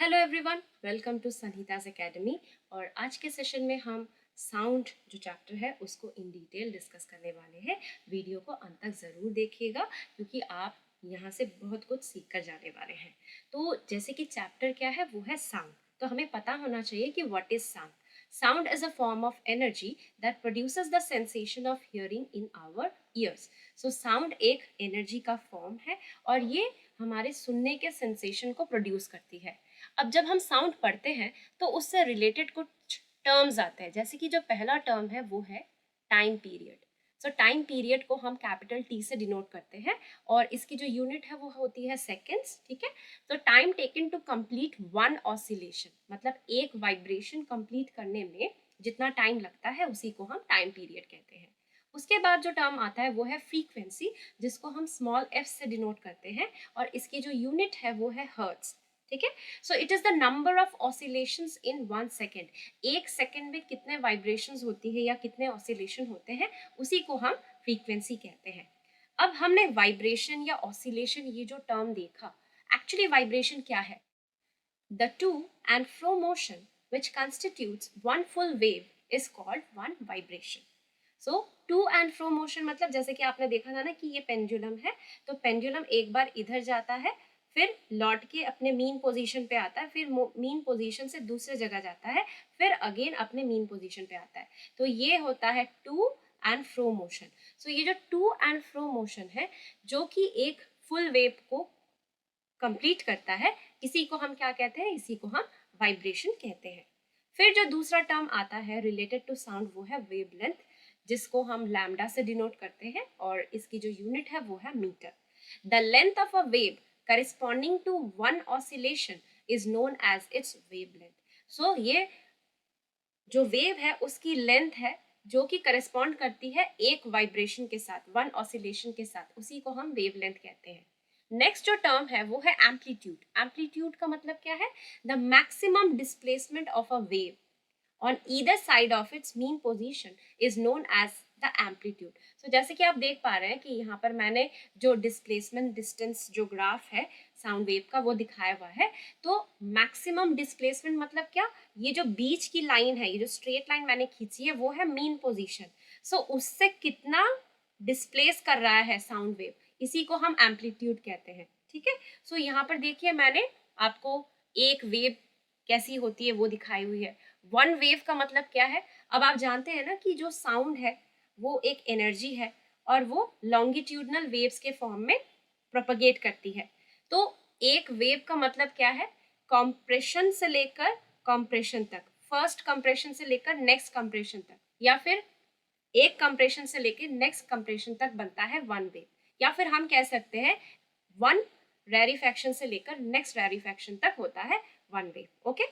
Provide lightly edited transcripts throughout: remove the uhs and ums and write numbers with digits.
Hello everyone, welcome to Sanhita's academy. और आज के सेशन में हम साउंड जो चैप्टर है उसको इन डिटेल डिस्कस करने वाले हैं। वीडियो को अंत तक ज़रूर देखिएगा क्योंकि आप यहाँ से बहुत कुछ सीख कर जाने वाले हैं। तो जैसे कि चैप्टर क्या है, वो है साउंड। तो हमें पता होना चाहिए कि what is sound. Sound is a form of energy that produces the sensation of hearing in our ears. So sound एक एनर्जी का फॉर्म है और ये हमारे सुनने के सेंसेशन को प्रोड्यूस करती है। अब जब हम साउंड पढ़ते हैं तो उससे रिलेटेड कुछ टर्म्स आते हैं, जैसे कि जो पहला टर्म है वो है टाइम पीरियड। सो टाइम पीरियड को हम कैपिटल टी से डिनोट करते हैं और इसकी जो यूनिट है वो होती है सेकेंड्स। ठीक है, तो time taken to complete one oscillation, मतलब एक वाइब्रेशन कंप्लीट करने में जितना टाइम लगता है उसी को हम टाइम पीरियड कहते हैं। उसके बाद जो टर्म आता है वो है फ्रीक्वेंसी, जिसको हम स्मॉल एफ से डिनोट करते हैं और इसकी जो यूनिट है वो है हर्ट्ज। ठीक है, so it is the number of oscillations in 1 second. एक सेकेंड में कितने वाइब्रेशंस होती है या कितने ऑसिलेशन होते हैं उसी को हम फ्रीक्वेंसी कहते हैं। अब हमने वाइब्रेशन या ऑसिलेशन ये जो टर्म देखा, एक्चुअली वाइब्रेशन क्या है? The to and fro motion which constitutes one full wave is called one vibration. So to and fro motion मतलब जैसे कि आपने देखा था ना कि ये पेंडुलम है, तो पेंडुलम एक बार इधर जाता है, फिर लौट के अपने मीन पोजीशन पे आता है, फिर मीन पोजीशन से दूसरे जगह जाता है, फिर अगेन अपने मीन पोजीशन पे आता है। तो ये होता है टू एंड फ्रो मोशन। सो ये जो टू एंड फ्रो मोशन है जो कि एक फुल वेव को कंप्लीट करता है, इसी को हम क्या कहते हैं? इसी को हम वाइब्रेशन कहते हैं। फिर जो दूसरा टर्म आता है रिलेटेड टू साउंड वो है वेवलेंथ, जिसको हम लैम्डा से डिनोट करते हैं और इसकी जो यूनिट है वो है metre. The length of a wave corresponding to one oscillation is known as its wavelength. So ये जो वेव है उसकी लेंथ है जो कि करेस्पॉन्ड करती है एक वाइब्रेशन के साथ, वन ऑसिलेशन के साथ, उसी को हम वेवलेंथ कहते हैं। नेक्स्ट जो टर्म है वो है एम्पलीट्यूड। एम्पलीट्यूड का मतलब क्या है? The maximum displacement of a wave on either side of its mean position is known as the amplitude. So जैसे कि आप देख पा रहे हैं कि यहाँ पर मैंने जो डिस्प्लेसमेंट डिस्टेंस जो ग्राफ है साउंड वेव का वो दिखाया हुआ है। तो मैक्सिमम डिस्प्लेसमेंट मतलब क्या? ये जो बीच की लाइन है, ये जो स्ट्रेट लाइन मैंने खींची है वो है मीन पोजीशन। सो उससे कितना डिस्प्लेस कर रहा है साउंड वेव, इसी को हम एम्पलीट्यूड कहते हैं। ठीक है, सो यहाँ पर देखिए मैंने आपको एक वेव कैसी होती है वो दिखाई हुई है। वन वेव का मतलब क्या है? अब आप जानते हैं ना कि जो साउंड है वो एक एनर्जी है और वो लॉन्गिट्यूडनल वेव्स के फॉर्म में प्रोपगेट करती है। तो एक वेव का मतलब क्या है? कॉम्प्रेशन से लेकर कॉम्प्रेशन तक, फर्स्ट कंप्रेशन से लेकर नेक्स्ट कंप्रेशन तक, या फिर एक कंप्रेशन से लेकर नेक्स्ट कंप्रेशन तक बनता है वन वेव। या फिर हम कह सकते हैं वन रेरिफैक्शन से लेकर नेक्स्ट रेरिफैक्शन तक होता है वन वेव। ओके,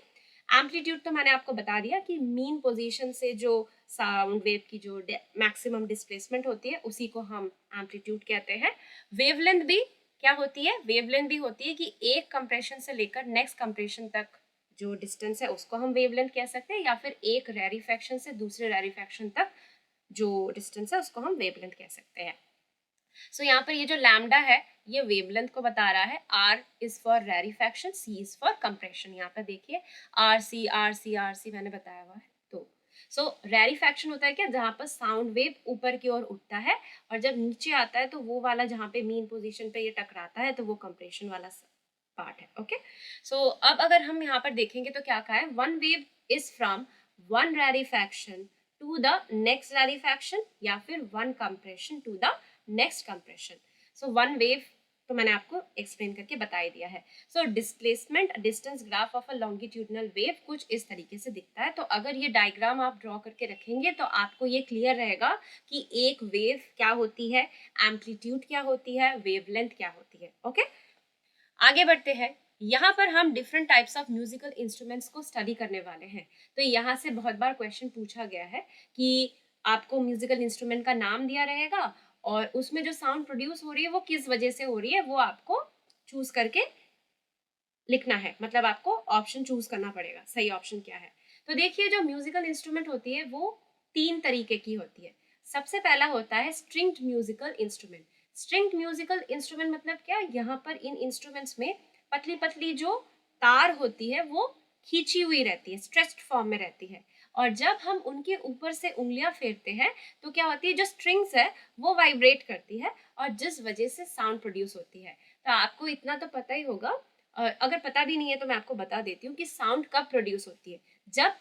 एम्पलीट्यूड तो मैंने आपको बता दिया कि मीन पोजीशन से जो साउंड वेव की जो मैक्सिमम डिस्प्लेसमेंट होती है उसी को हम एम्पलीट्यूड कहते हैं। वेवलेंथ भी क्या होती है? वेवलेंथ भी होती है कि एक कंप्रेशन से लेकर नेक्स्ट कंप्रेशन तक जो डिस्टेंस है उसको हम वेवलेंथ कह सकते हैं, या फिर एक रेरिफैक्शन से दूसरे रेरिफैक्शन तक जो डिस्टेंस है उसको हम वेवलेंथ कह सकते हैं। सो यहाँ पर ये जो लैम्डा है ये वेवलेंथ को बता रहा है। R is for rarefaction, C is for compression. यहाँ पर देखिए R C R C R C मैंने बताया हुआ है। तो सो रेरिफैक्शन होता है क्या? जहाँ पर साउंड वेव ऊपर की ओर उठता है और जब नीचे आता है तो वो वाला जहाँ पे मीन पोजीशन पे ये टकराता है तो वो कंप्रेशन वाला पार्ट है। ओके, सो अब अगर हम यहाँ पर देखेंगे तो क्या कहा है? One wave is from one rarefaction to the next rarefaction, या फिर one compression to the next compression. So one wave तो मैंने आपको एक्सप्लेन करके बता ही दिया है। So displacement distance graph of a longitudinal wave कुछ इस तरीके से दिखता है। तो अगर ये डायग्राम आप ड्रॉ करके रखेंगे तो आपको ये क्लियर रहेगा कि एक वेव क्या होती है, एम्पलीट्यूड क्या होती है, वेवलेंथ क्या होती है। ओके, आगे बढ़ते हैं। यहाँ पर हम different types of musical instruments को स्टडी करने वाले हैं। तो यहाँ से बहुत बार क्वेश्चन पूछा गया है कि आपको म्यूजिकल इंस्ट्रूमेंट का नाम दिया रहेगा और उसमें जो साउंड प्रोड्यूस हो रही है वो किस वजह से हो रही है वो आपको चूज करके लिखना है, मतलब आपको ऑप्शन चूज करना पड़ेगा सही ऑप्शन क्या है। तो देखिए जो म्यूजिकल इंस्ट्रूमेंट होती है वो तीन तरीके की होती है। सबसे पहला होता है stringed musical instrument. Stringed musical instrument मतलब क्या? यहाँ पर इन इंस्ट्रूमेंट्स में पतली पतली जो तार होती है वो खींची हुई रहती है, स्ट्रेच्ड फॉर्म में रहती है, और जब हम उनके ऊपर से उंगलियां फेरते हैं तो क्या होती है, जो स्ट्रिंग्स है वो वाइब्रेट करती है और जिस वजह से साउंड प्रोड्यूस होती है। तो आपको इतना तो पता ही होगा, अगर पता भी नहीं है तो मैं आपको बता देती हूँ कि साउंड कब प्रोड्यूस होती है। जब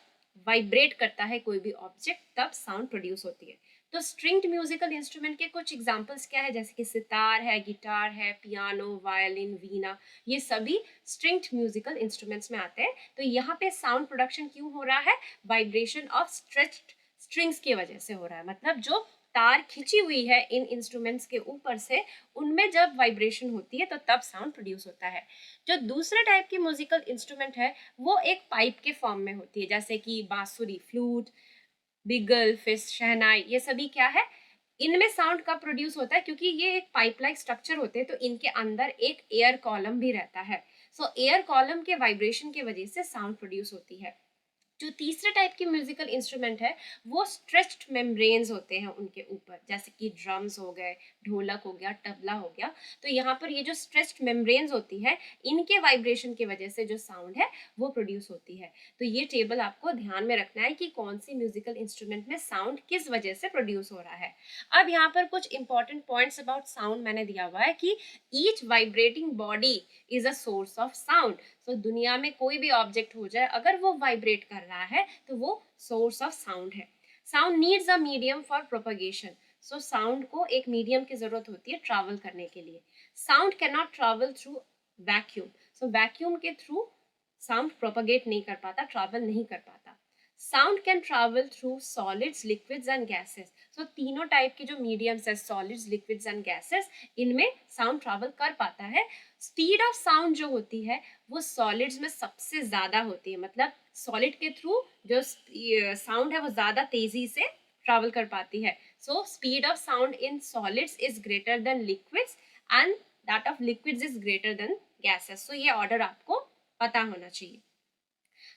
वाइब्रेट करता है कोई भी ऑब्जेक्ट तब साउंड प्रोड्यूस होती है। तो स्ट्रिंग्ड म्यूजिकल इंस्ट्रूमेंट के कुछ एग्जांपल्स क्या है, जैसे कि सितार है, गिटार है, पियानो, वायलिन, वीणा, ये सभी स्ट्रिंग्ड म्यूजिकल इंस्ट्रूमेंट्स में आते हैं। तो यहाँ पे साउंड प्रोडक्शन क्यों हो रहा है, वाइब्रेशन ऑफ स्ट्रेच्ड स्ट्रिंग्स की वजह से हो रहा है। मतलब जो तार खींची हुई है इन इंस्ट्रूमेंट्स के ऊपर से, उनमें जब वाइब्रेशन होती है तो तब साउंड प्रोड्यूस होता है। जो दूसरे टाइप की म्यूजिकल इंस्ट्रूमेंट है वो एक पाइप के फॉर्म में होती है, जैसे कि बांसुरी, फ्लूट, बिगल, फिश, शहनाई, ये सभी क्या है, इनमें साउंड कब प्रोड्यूस होता है, क्योंकि ये एक पाइप लाइक स्ट्रक्चर होते हैं तो इनके अंदर एक एयर कॉलम भी रहता है। सो एयर कॉलम के वाइब्रेशन की वजह से साउंड प्रोड्यूस होती है। जो तीसरे टाइप की म्यूजिकल इंस्ट्रूमेंट है वो स्ट्रेच्ड मेम्ब्रेन्स होते हैं उनके ऊपर, जैसे कि ड्रम्स हो गए, ढोलक हो गया, तबला हो गया। तो यहाँ पर ये जो स्ट्रेच्ड मेम्ब्रेन्स होती है, इनके वाइब्रेशन की वजह से जो साउंड है वो प्रोड्यूस होती है। तो ये टेबल आपको ध्यान में रखना है कि कौन सी म्यूजिकल इंस्ट्रूमेंट में साउंड किस वजह से प्रोड्यूस हो रहा है। अब यहाँ पर कुछ इंपॉर्टेंट पॉइंट्स अबाउट साउंड मैंने दिया हुआ है कि each vibrating body is a source of sound. तो दुनिया में कोई भी ऑब्जेक्ट हो जाए, अगर वो वाइब्रेट कर रहा है तो वो सोर्स ऑफ साउंड है। Sound needs a medium for propagation. So sound को एक मीडियम की जरूरत होती है ट्रैवल करने के लिए। Sound can not travel through vacuum. So vacuum के थ्रू साउंड प्रोपगेट नहीं कर पाता, ट्रैवल नहीं कर पाता। Sound can travel through solids, liquids and gases. So तीनों टाइप के जो मीडियम्स है, सॉलिड्स, लिक्विड्स एंड गैसेस, इनमें साउंड ट्रैवल कर पाता है। स्पीड ऑफ साउंड जो होती है वो सॉलिड्स में सबसे ज्यादा होती है, मतलब सॉलिड के थ्रू जो साउंड है वो ज्यादा तेजी से ट्रैवल कर पाती है। So speed of sound in solids is greater than liquids and that of liquids is greater than gases. So ये ऑर्डर आपको पता होना चाहिए।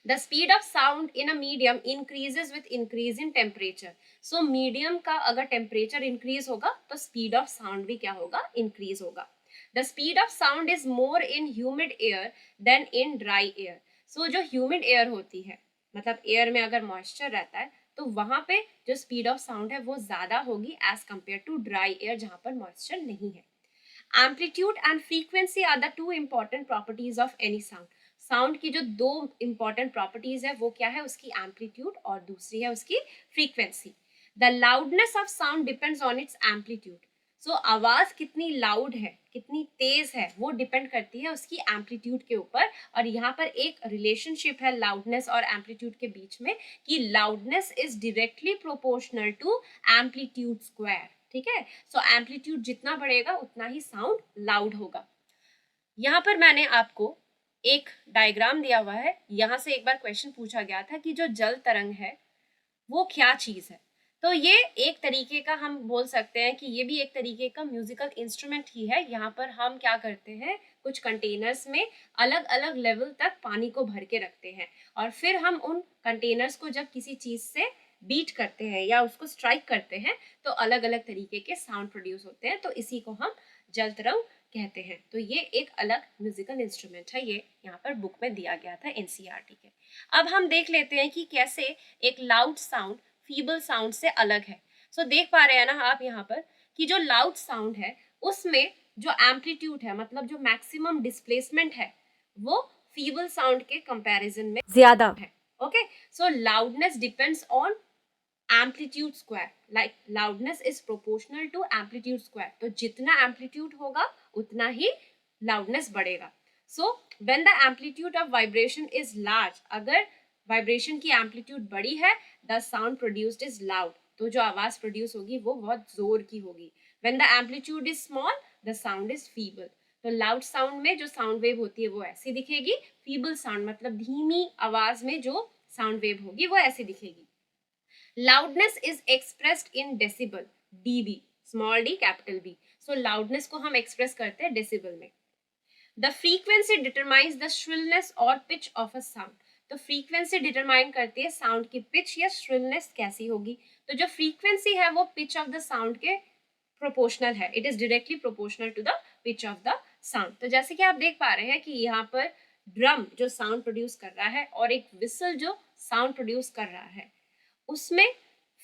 The speed of sound in a medium increases with increase in temperature. So medium का अगर temperature increase होगा तो speed of sound भी क्या होगा, increase होगा. The speed of sound is more in humid air than in dry air. So जो humid air होती है, मतलब air में अगर moisture रहता है तो वहाँ पे जो speed of sound है वो ज़्यादा होगी as compared to dry air जहाँ पर moisture नहीं है. Amplitude and frequency are the two important properties of any sound. Sound की जो दो इंपॉर्टेंट प्रॉपर्टीज है वो क्या है, उसकी एम्पलीट्यूड और दूसरी है उसकी frequency. The loudness of sound depends on its amplitude. So आवाज कितनी लाउड है, कितनी तेज है, वो डिपेंड करती है उसकी एम्पलीट्यूड के ऊपर। और यहाँ पर एक रिलेशनशिप है लाउडनेस और एम्पलीट्यूड के बीच में कि loudness is directly proportional to amplitude square. ठीक है, सो एम्पलीट्यूड जितना बढ़ेगा उतना ही साउंड लाउड होगा। यहाँ पर मैंने आपको एक डायग्राम दिया हुआ है। यहाँ से एक बार क्वेश्चन पूछा गया था कि जो जल तरंग है वो क्या चीज है। तो ये एक तरीके का हम बोल सकते हैं कि ये भी एक तरीके का म्यूजिकल इंस्ट्रूमेंट ही है। यहाँ पर हम क्या करते हैं, कुछ कंटेनर्स में अलग अलग लेवल तक पानी को भर के रखते हैं और फिर हम उन कंटेनर्स को जब किसी चीज से बीट करते हैं या उसको स्ट्राइक करते हैं तो अलग अलग तरीके के साउंड प्रोड्यूस होते हैं। तो इसी को हम जल तरंग कहते हैं। तो ये एक अलग म्यूजिकल इंस्ट्रूमेंट है, ये यहाँ पर बुक में दिया गया था एनसीईआरटी के। अब हम देख लेते हैं कि कैसे एक लाउड साउंड फीबल साउंड से अलग है। सो देख पा रहे हैं ना आप यहाँ पर कि जो लाउड साउंड है उसमें जो एम्पलीट्यूड है, मतलब जो मैक्सिमम डिस्प्लेसमेंट है, वो फीबल साउंड के कंपैरिजन में ज्यादा है। Okay, so loudness depends on amplitude square, like loudness is proportional to amplitude square. तो जितना एम्पलीट्यूड होगा उतना ही लाउडनेस बढ़ेगा। So when the amplitude of vibration is large, अगर वाइब्रेशन की एम्पलीट्यूड बड़ी है, the sound produced is loud, तो जो आवाज प्रोड्यूस होगी वो बहुत जोर की होगी। When the amplitude is small, the sound is feeble. तो लाउड साउंड में जो साउंड वेव होती है वो ऐसी दिखेगी, फीबल साउंड मतलब धीमी आवाज में जो साउंड वेव होगी वो ऐसी दिखेगी। Loudness is expressed in decibel, dB, small d, capital B. So loudness को हम express करते हैं decibel में. The frequency determines the shrillness or pitch of a sound. तो frequency determine करती है sound की pitch या shrillness कैसी होगी। तो जो frequency है वो pitch of the sound के proportional है. It is directly proportional to the pitch of the sound. तो जैसे कि आप देख पा रहे हैं कि यहाँ पर ड्रम जो साउंड प्रोड्यूस कर रहा है और एक विसल जो साउंड प्रोड्यूस कर रहा है, उसमें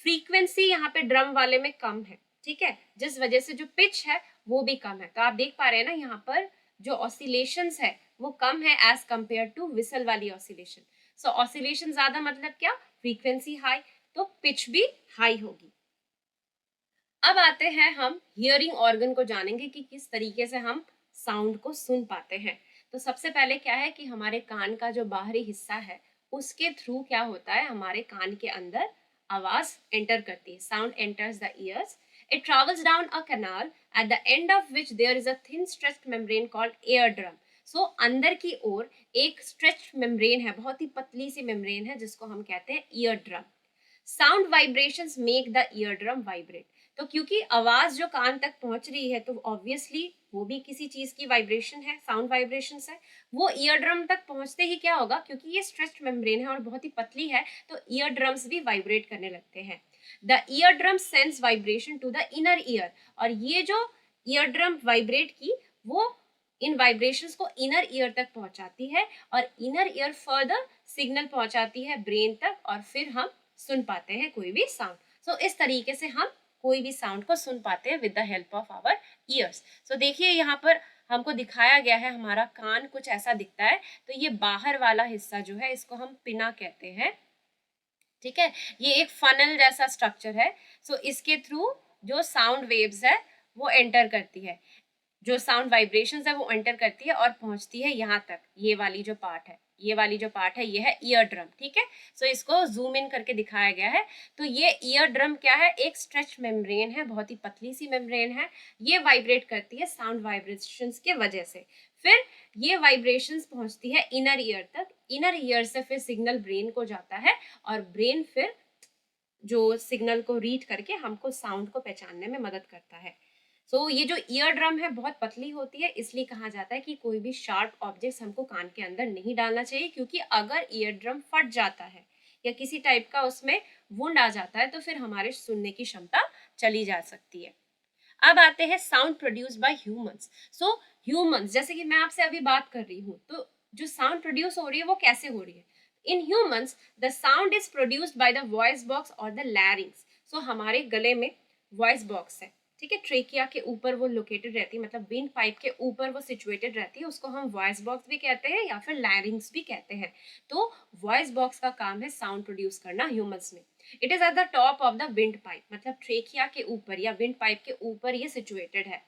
फ्रीक्वेंसी यहाँ पे ड्रम वाले में कम है, ठीक है, जिस वजह से जो पिच है वो भी कम है। तो आप देख पा रहे हैं ना, यहाँ पर जो ऑसिलेशंस है वो कम है एज कंपेयर टू विसल वाली ऑसिलेशन। सो ऑसिलेशन ज्यादा मतलब क्या, फ्रीक्वेंसी हाई, तो पिच भी हाई होगी। अब आते हैं हम हियरिंग ऑर्गन को जानेंगे कि किस तरीके से हम साउंड को सुन पाते हैं। तो सबसे पहले क्या है कि हमारे कान का जो बाहरी हिस्सा है उसके थ्रू क्या होता है, हमारे कान के अंदर आवाज एंटर करती है, sound enters the ears, it travels down a canal at the end of which there is a thin stretched membrane called eardrum. So अंदर की ओर एक स्ट्रेच्ड मेम्ब्रेन है, बहुत ही पतली सी मेम्ब्रेन है जिसको हम कहते हैं ear drum. Sound vibrations make the ear drum vibrate. तो क्योंकि आवाज जो कान तक पहुंच रही है तो ऑब्वियसली वो भी किसी चीज की वाइब्रेशन है, साउंड वाइब्रेशंस है, वो ईयर ड्रम तक पहुंचते ही क्या होगा, क्योंकि ये स्ट्रेच्ड मेम्ब्रेन है और बहुत ही पतली है, तो ईयर ड्रम्स भी वाइब्रेट करने लगते हैं। The ear drum sense vibration to the inner ear, और ये जो ईयर ड्रम वाइब्रेट की वो इन वाइब्रेशंस को इनर ईयर तक पहुंचाती है और इनर ईयर फर्दर सिग्नल पहुंचाती है ब्रेन तक, और फिर हम सुन पाते हैं कोई भी साउंड। सो इस तरीके से हम कोई भी साउंड को सुन पाते हैं with the help of our ears. So देखिए यहाँ पर हमको दिखाया गया है, हमारा कान कुछ ऐसा दिखता है, तो ये बाहर वाला हिस्सा जो है इसको हम पिना कहते हैं, ठीक है, ये एक फनल जैसा स्ट्रक्चर है। सो इसके थ्रू जो साउंड वेव्स है वो एंटर करती है, जो साउंड वाइब्रेशंस है वो एंटर करती है और पहुंचती है यहाँ तक। ये वाली जो पार्ट है, ये वाली जो पार्ट है ये है ईयर ड्रम, ठीक है। सो इसको जूम इन करके दिखाया गया है। तो ये ईयर ड्रम क्या है, एक स्ट्रेच मेम्ब्रेन है, बहुत ही पतली सी मेम्ब्रेन है, ये वाइब्रेट करती है साउंड वाइब्रेशंस के वजह से। फिर ये वाइब्रेशंस पहुंचती है इनर ईयर तक, इनर ईयर से फिर सिग्नल ब्रेन को जाता है और ब्रेन फिर जो सिग्नल को रीड करके हमको साउंड को पहचानने में मदद करता है। ये जो ईयर ड्रम है बहुत पतली होती है, इसलिए कहा जाता है कि कोई भी शार्प ऑब्जेक्ट हमको कान के अंदर नहीं डालना चाहिए, क्योंकि अगर ईयर ड्रम फट जाता है या किसी टाइप का उसमें वुंड आ जाता है तो फिर हमारे सुनने की क्षमता चली जा सकती है। अब आते हैं sound produce by humans. Humans, जैसे कि मैं आपसे अभी बात कर रही हूँ, तो जो साउंड प्रोड्यूस हो रही है वो कैसे हो रही है। In humans the sound is produced by the voice box और द लैरिंग्स। हमारे गले में वॉइस बॉक्स है, ठीक है, ट्रेकिया के ऊपर वो लोकेटेड रहती है, मतलब विंड पाइप के ऊपर वो सिचुएटेड रहती है, उसको हम वॉइस बॉक्स भी कहते हैं या फिर लैरिंग्स भी कहते हैं। तो वॉइस बॉक्स का काम है साउंड प्रोड्यूस करना ह्यूमंस में। It is at the top of the wind pipe, मतलब ट्रेकिया के ऊपर या विंड पाइप के ऊपर ये सिचुएटेड है।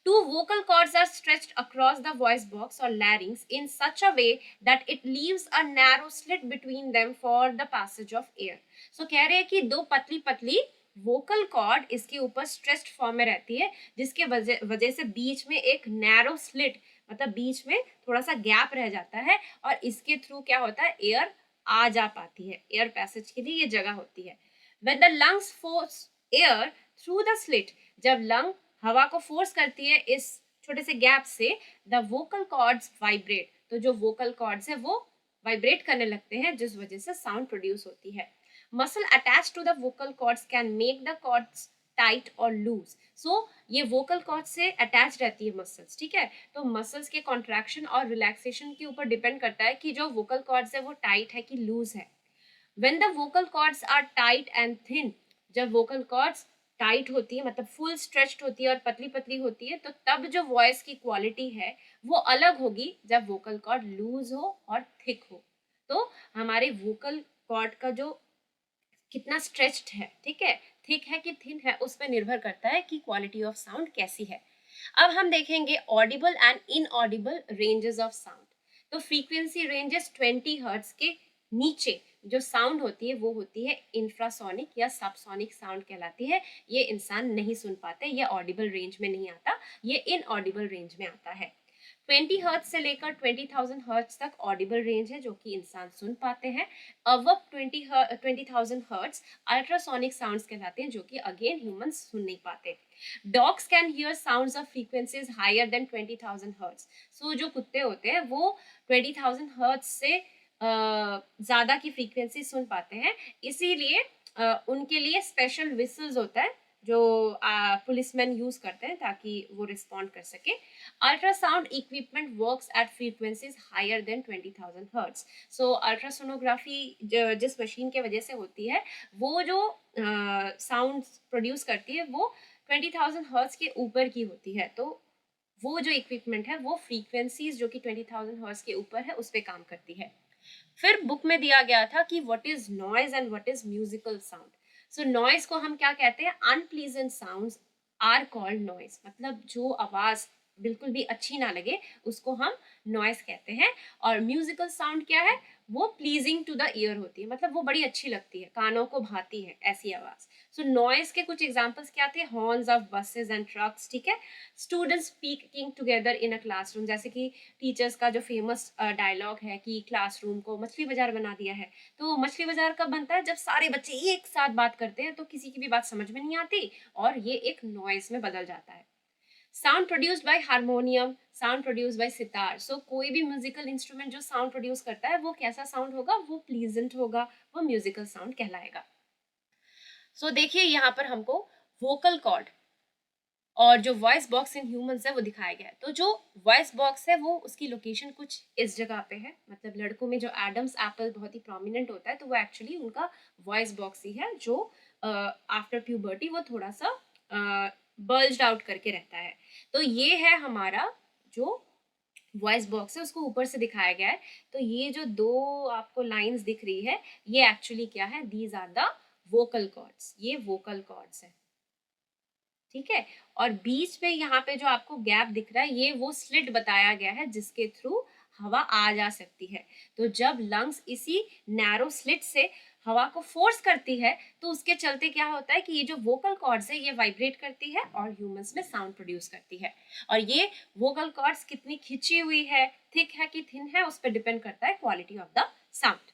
Two vocal cords are stretched across the voice box or larynx in such a way that it leaves a narrow slit between them for the passage of air. कह रहे हैं कि दो पतली पतली वोकल कॉर्ड इसके ऊपर स्ट्रेच्ड फॉर्म में रहती है, जिसके वजह से बीच में एक नैरो स्लिट, मतलब बीच में थोड़ा सा गैप रह जाता है, और इसके थ्रू क्या होता है, एयर आ जा पाती है, एयर पैसेज के लिए ये जगह होती है। When the lungs force air through the slit, जब लंग हवा को फोर्स करती है इस छोटे से गैप से, द वोकल कॉर्ड्स वाइब्रेट, तो जो वोकल कॉर्ड्स है वो वाइब्रेट करने लगते हैं, जिस वजह से साउंड प्रोड्यूस होती है। Muscle attach to the vocal cords can make the cords tight और लूज। ये वोकल कॉर्ड से अटैच रहती है मसल्स, ठीक है, तो मसल्स के कॉन्ट्रैक्शन और रिलैक्सेशन के ऊपर डिपेंड करता है कि जो वोकल कॉर्ड्स है वो टाइट है कि लूज है। When the vocal cords are tight and thin, जब vocal cords टाइट होती है, मतलब फुल स्ट्रेच्ड होती है और पतली पतली होती है, तो तब जो वॉइस की क्वालिटी है वो अलग होगी जब वोकल कॉर्ड लूज हो और थिक हो। तो हमारे वोकल कॉर्ड का जो कितना स्ट्रेच्ड है, ठीक है, थिक है कि थिन है, उस पर निर्भर करता है कि क्वालिटी ऑफ साउंड कैसी है। अब हम देखेंगे Audible and inaudible ranges of sound. तो फ्रीक्वेंसी रेंजेस 20 हर्ट्ज के नीचे जो साउंड होती है वो होती है इंफ्रासोनिक या सबसोनिक साउंड कहलाती है। ये इंसान नहीं सुन पाते, ये ऑडिबल रेंज में नहीं आता, ये इनऑडिबल रेंज में आता है। 20 हर्ट्ज से लेकर 20,000 हर्ट्ज तक ऑडिबल रेंज है जो कि इंसान सुन पाते हैं। अबव 20,000 हर्ट्ज अल्ट्रासोनिक साउंड्स कहलाते हैं, जो कि अगेन ह्यूमंस सुन नहीं पाते। Dogs can hear sounds of frequencies higher than 20,000 hertz. जो कुत्ते होते हैं वो 20,000 हर्ट्ज से ज़्यादा की फ्रीक्वेंसी सुन पाते हैं, इसीलिए उनके लिए स्पेशल विसल्स होता है, जो पुलिसमैन यूज करते हैं ताकि वो रिस्पॉन्ड कर सके। Ultrasound equipment works at frequencies higher than 20,000 hertz. So ultrasonography जिस मशीन के वजह से होती है वो जो साउंड प्रोड्यूस करती है वो 20,000 हर्ट्ज के ऊपर की होती है। तो वो जो इक्विपमेंट है वो फ्रीक्वेंसीज जो कि 20,000 हर्ट्ज के ऊपर है उस पर काम करती है। फिर बुक में दिया गया था कि what is noise and what is musical sound. So noise को हम क्या कहते हैं, unpleasant sounds are called noise, मतलब जो आवाज बिल्कुल भी अच्छी ना लगे उसको हम नॉइज कहते हैं। और म्यूजिकल साउंड क्या है, वो प्लीजिंग टू द ईयर होती है, मतलब वो बड़ी अच्छी लगती है, कानों को भाती है ऐसी आवाज। सो नॉइज के कुछ एग्जांपल्स क्या थे, horns of buses and trucks, ठीक है, students speaking together in a classroom, जैसे कि टीचर्स का जो फेमस डायलॉग है कि क्लासरूम को मछली बाजार बना दिया है। तो मछली बाजार कब बनता है, जब सारे बच्चे एक साथ बात करते हैं तो किसी की भी बात समझ में नहीं आती और ये एक नॉइज में बदल जाता है। Sound produced by harmonium, sound produced by sitar. So कोई भी म्यूजिकल इंस्ट्रूमेंट जो साउंड प्रोड्यूस करता है वो कैसा साउंड होगा, वो प्लीजेंट होगा, वो म्यूजिकल साउंड कहलाएगा। सो देखिए यहाँ पर हमको वोकल कॉर्ड और जो वॉइस बॉक्स इन ह्यूमंस है वो दिखाया गया है। तो जो वॉइस बॉक्स है वो उसकी लोकेशन कुछ इस जगह पे है, मतलब लड़कों में जो एडम्स एप्पल बहुत ही प्रोमिनेंट होता है तो वो एक्चुअली उनका वॉइस बॉक्स ही है, जो आफ्टर प्यूबर्टी वो थोड़ा सा बल्ज्ड आउट करके रहता है। तो ये है हमारा जो वॉइस बॉक्स है, उसको ऊपर से दिखाया गया है। तो ये जो दो आपको लाइंस दिख रही है ये एक्चुअली क्या है, these are the vocal cords, ये वोकल कॉर्ड्स है, ठीक है। और बीच में यहाँ पे जो आपको गैप दिख रहा है ये वो स्लिट बताया गया है जिसके थ्रू हवा आ जा सकती है। तो जब लंग्स इसी नैरो स्लिट से हवा को फोर्स करती है तो उसके चलते क्या होता है कि ये जो वोकल कॉर्ड्स है ये वाइब्रेट करती है और ह्यूमंस में साउंड प्रोड्यूस करती है। और ये वोकल कॉर्ड्स कितनी खिंची हुई है, थिक है कि थिन है, उस पर डिपेंड करता है क्वालिटी ऑफ द साउंड।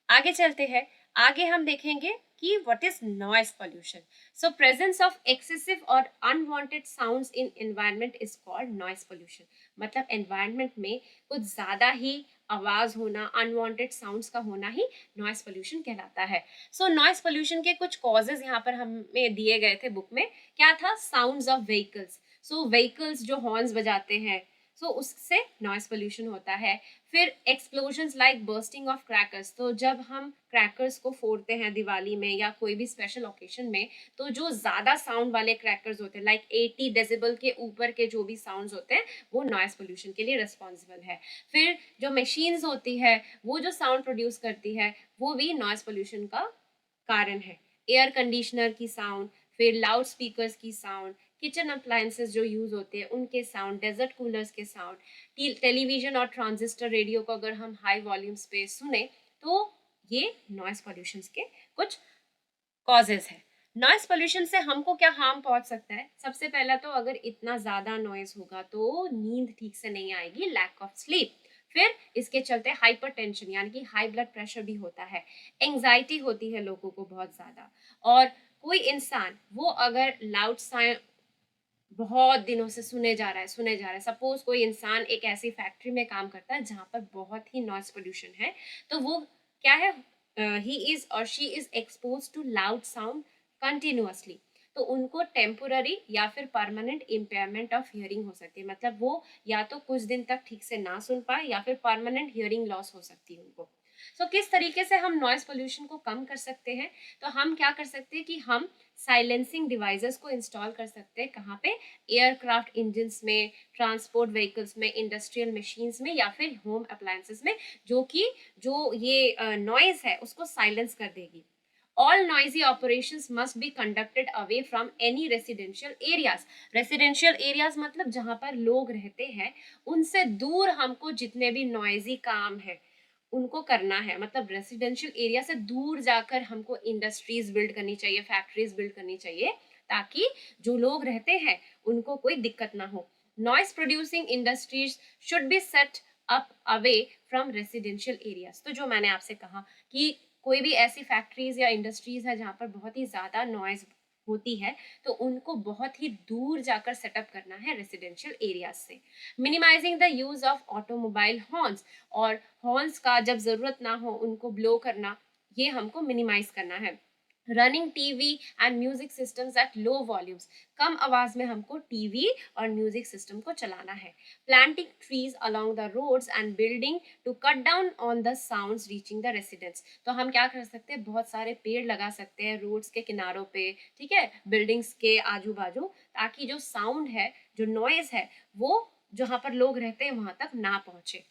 आगे चलते हैं, आगे हम देखेंगे कि what is noise pollution. So presence of excessive और unwanted sounds in environment is called noise pollution. मतलब एनवायरनमेंट में कुछ ज्यादा ही आवाज होना, अनवांटेड साउंड्स का होना ही नॉइस पोल्यूशन कहलाता है। सो नॉइस पोल्यूशन के कुछ कॉजेज यहाँ पर हमें दिए गए थे बुक में। क्या था, sounds of vehicles. So vehicles जो हॉर्न्स बजाते हैं सो उससे नॉइस पोल्यूशन होता है। फिर explosions like bursting of crackers, तो जब हम क्रैकर्स को फोड़ते हैं दिवाली में या कोई भी स्पेशल ओकेशन में तो जो ज़्यादा साउंड वाले क्रैकर्स होते हैं लाइक 80 डेसिबल के ऊपर के जो भी साउंड्स होते हैं वो नॉइस पोल्यूशन के लिए रिस्पॉन्सिबल है। फिर जो मशीन्स होती है वो जो साउंड प्रोड्यूस करती है वो भी नॉइस पोल्यूशन का कारण है। एयर कंडीशनर की साउंड, फिर लाउड स्पीकर्स की साउंड, किचन अप्लायंसेस जो यूज होते हैं उनके साउंड, डेजर्ट कूलर्स के साउंड, टेलीविजन और ट्रांजिस्टर रेडियो को अगर हम हाई वॉल्यूम्स पे सुने तो ये नॉइस पॉल्यूशन के कुछ कॉजेज है। नॉइस पोल्यूशन से हमको क्या हार्म पहुंच सकता है, सबसे पहला तो अगर इतना ज्यादा नॉइज होगा तो नींद ठीक से नहीं आएगी, लैक ऑफ स्लीप। फिर इसके चलते हाइपरटेंशन यानी कि हाई ब्लड प्रेशर भी होता है, एंजाइटी होती है लोगों को बहुत ज्यादा। और कोई इंसान वो अगर लाउड साउंड बहुत दिनों से सुने जा रहा है, सपोज कोई इंसान एक ऐसी फैक्ट्री में काम करता है जहाँ पर बहुत ही नॉइस पोल्यूशन है, तो वो क्या है, ही इज और she is expose to loud sound continuously. तो उनको टेम्पोररी या फिर परमानेंट इम्पेयरमेंट ऑफ हियरिंग हो सकती है, मतलब वो या तो कुछ दिन तक ठीक से ना सुन पाए या फिर परमानेंट हियरिंग लॉस हो सकती है उनको। सो किस तरीके से हम नॉइस पोल्यूशन को कम कर सकते हैं, तो हम क्या कर सकते हैं कि हम साइलेंसिंग डिवाइसेस को इंस्टॉल कर सकते हैं, कहाँ पे, एयरक्राफ्ट इंजन्स में, ट्रांसपोर्ट व्हीकल्स में, इंडस्ट्रियल मशीन्स में या फिर होम अप्लायंसेस में, जो कि जो ये नॉइज है उसको साइलेंस कर देगी। All noisy operations must be conducted away from any residential areas. Residential areas मतलब जहाँ पर लोग रहते हैं उनसे दूर हमको जितने भी noisy काम है उनको करना है, मतलब रेसिडेंशियल एरिया से दूर जाकर हमको इंडस्ट्रीज बिल्ड करनी चाहिए, फैक्ट्रीज बिल्ड करनी चाहिए ताकि जो लोग रहते हैं उनको कोई दिक्कत ना हो। Noise producing industries should be set up away from residential areas. तो जो मैंने आपसे कहा कि कोई भी ऐसी फैक्ट्रीज या इंडस्ट्रीज है जहाँ पर बहुत ही ज्यादा नॉइज होती है तो उनको बहुत ही दूर जाकर सेटअप करना है रेसिडेंशियल एरियाज से। Minimising the use of automobile horns, और हॉर्न्स का जब जरूरत ना हो उनको ब्लो करना, ये हमको मिनिमाइज करना है। Running TV and music systems at low volumes, कम आवाज में हमको टीवी और म्यूजिक सिस्टम को चलाना है। Planting trees along the roads and building to cut down on the sounds reaching the residents, तो हम क्या कर सकते हैं, बहुत सारे पेड़ लगा सकते हैं रोड्स के किनारों पे, ठीक है, बिल्डिंग्स के आजू बाजू, ताकि जो साउंड है, जो नॉइज है, वो जहाँ पर लोग रहते हैं वहां तक ना पहुंचे।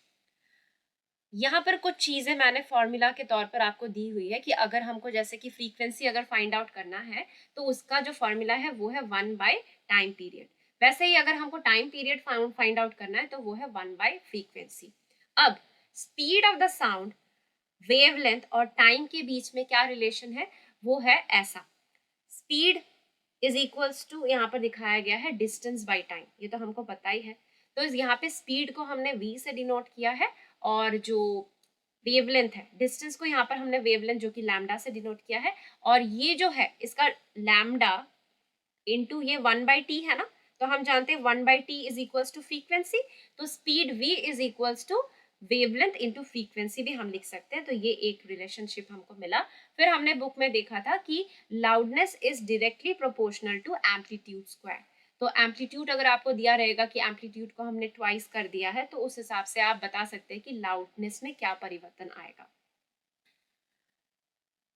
यहाँ पर कुछ चीजें मैंने फॉर्मूला के तौर पर आपको दी हुई है कि अगर हमको जैसे कि फ्रीक्वेंसी अगर फाइंड आउट करना है तो उसका जो फॉर्मूला है वो है 1/टाइम पीरियड। वैसे ही अगर हमको टाइम पीरियड फाइंड आउट करना है तो वो है 1/फ्रीक्वेंसी। अब speed of the sound, wavelength और टाइम के बीच में क्या रिलेशन है, वो है ऐसा। स्पीड इज इक्वल्स टू, यहाँ पर दिखाया गया है डिस्टेंस बाई टाइम, ये तो हमको पता ही है। तो यहाँ पे स्पीड को हमने v से डिनोट किया है, और जो वेवलेंथ है, डिस्टेंस को यहाँ पर हमने वेवलेंथ जो कि लैम्डा से डिनोट किया है, और ये जो है इसका लैम्डा इंटू ये 1/t है ना, तो हम जानते हैं 1/t is equals to frequency, तो speed v is equals to wavelength into frequency भी हम लिख सकते हैं। तो ये एक रिलेशनशिप हमको मिला। फिर हमने बुक में देखा था कि loudness is directly proportional to amplitude square. तो एम्पलीट्यूड अगर आपको दिया रहेगा कि एम्पलीट्यूड को हमने ट्वाइस कर दिया है, तो उस हिसाब से आप बता सकते हैं कि लाउडनेस में क्या परिवर्तन आएगा।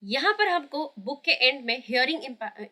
यहाँ पर हमको बुक के एंड में हियरिंग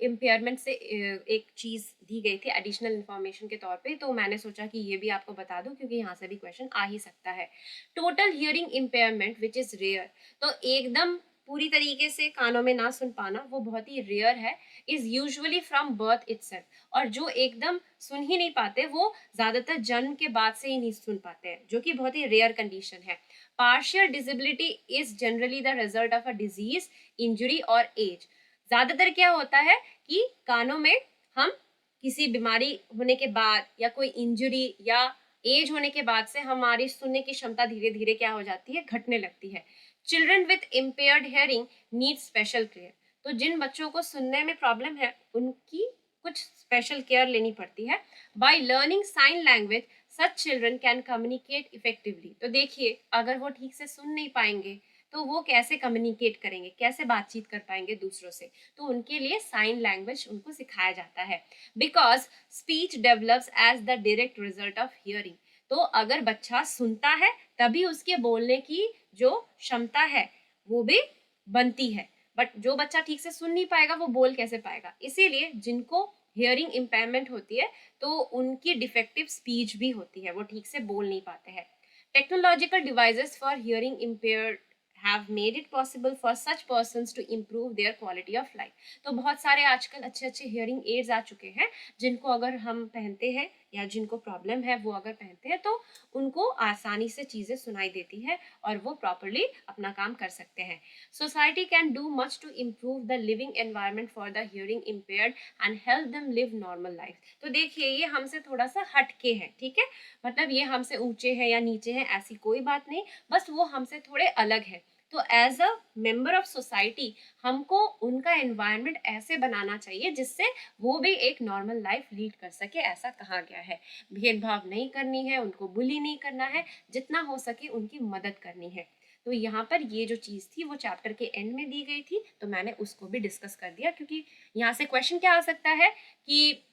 इम्पेयरमेंट से एक चीज दी गई थी एडिशनल इंफॉर्मेशन के तौर पे, तो मैंने सोचा कि ये भी आपको बता दूं क्योंकि यहाँ से भी क्वेश्चन आ ही सकता है। Total hearing impairment which is rare, तो एकदम पूरी तरीके से कानों में ना सुन पाना वो बहुत ही रेयर है, is usually from birth itself, और जो एकदम सुन ही नहीं पाते वो ज्यादातर जन्म के बाद से ही नहीं सुन पाते हैं, जो कि बहुत ही रेयर कंडीशन है। Partial disability is generally the result of a disease, injury और एज। ज्यादातर क्या होता है कि कानों में हम किसी बीमारी होने के बाद या कोई इंजरी या एज होने के बाद से हमारी सुनने की क्षमता धीरे धीरे क्या हो जाती है, घटने लगती है। Children with impaired hearing need special care, तो जिन बच्चों को सुनने में प्रॉब्लम है उनकी कुछ स्पेशल केयर लेनी पड़ती है। By learning sign language such children can communicate effectively, तो देखिए अगर वो ठीक से सुन नहीं पाएंगे तो वो कैसे कम्युनिकेट करेंगे, कैसे बातचीत कर पाएंगे दूसरों से, तो उनके लिए साइन लैंग्वेज उनको सिखाया जाता है। Because speech develops as the direct result of hearing, तो अगर बच्चा सुनता है तभी उसके बोलने की जो क्षमता है वो भी बनती है, बट जो बच्चा ठीक से सुन नहीं पाएगा वो बोल कैसे पाएगा। इसीलिए जिनको हियरिंग इम्पेयरमेंट होती है तो उनकी डिफेक्टिव स्पीच भी होती है, वो ठीक से बोल नहीं पाते हैं। Technological devices for hearing impaired have made it possible for such persons to improve their quality of life, तो बहुत सारे आजकल अच्छे अच्छे हियरिंग एड्स आ चुके हैं जिनको अगर हम पहनते हैं या जिनको प्रॉब्लम है वो अगर पहनते हैं तो उनको आसानी से चीजें सुनाई देती है और वो प्रॉपरली अपना काम कर सकते हैं। Society can do much to improve the living environment for the hearing impaired and help them live normal life, तो देखिए ये हमसे थोड़ा सा हटके है, ठीक है, मतलब ये हमसे ऊंचे है या नीचे है ऐसी कोई बात नहीं, बस वो हमसे थोड़े अलग है। तो as a member of society हमको उनका एनवायरनमेंट ऐसे बनाना चाहिए जिससे वो भी एक नॉर्मल लाइफ लीड कर सके, ऐसा कहा गया है। भेदभाव नहीं करनी है, उनको बुली नहीं करना है, जितना हो सके उनकी मदद करनी है। तो यहाँ पर ये जो चीज़ थी वो चैप्टर के एंड में दी गई थी, तो मैंने उसको भी डिस्कस कर दिया क्योंकि यहाँ से क्वेश्चन क्या आ सकता है कि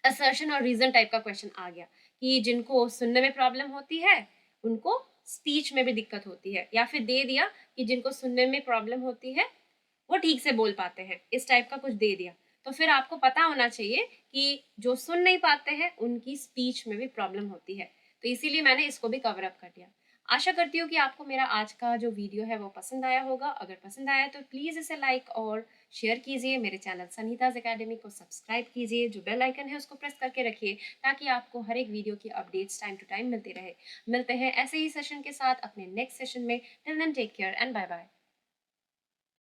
असर्शन और रीजन टाइप का क्वेश्चन आ गया कि जिनको सुनने में प्रॉब्लम होती है उनको स्पीच में भी दिक्कत होती है, या फिर दे दिया कि जिनको सुनने में प्रॉब्लम होती है वो ठीक से बोल पाते हैं, इस टाइप का कुछ दे दिया। तो फिर आपको पता होना चाहिए कि जो सुन नहीं पाते हैं उनकी स्पीच में भी प्रॉब्लम होती है, तो इसीलिए मैंने इसको भी कवर अप कर दिया। आशा करती हूँ कि आपको मेरा आज का जो वीडियो है वो पसंद आया होगा। अगर पसंद आया तो प्लीज़ इसे लाइक और शेयर कीजिए। मेरे चैनल सनीताज एकेडमी को सब्सक्राइब कीजिए, जो बेल आइकन है उसको प्रेस करके रखिए ताकि आपको हर एक वीडियो की अपडेट्स टाइम टू टाइम मिलती रहे। मिलते हैं ऐसे ही सेशन के साथ अपने नेक्स्ट सेशन में। Till then take care and bye bye.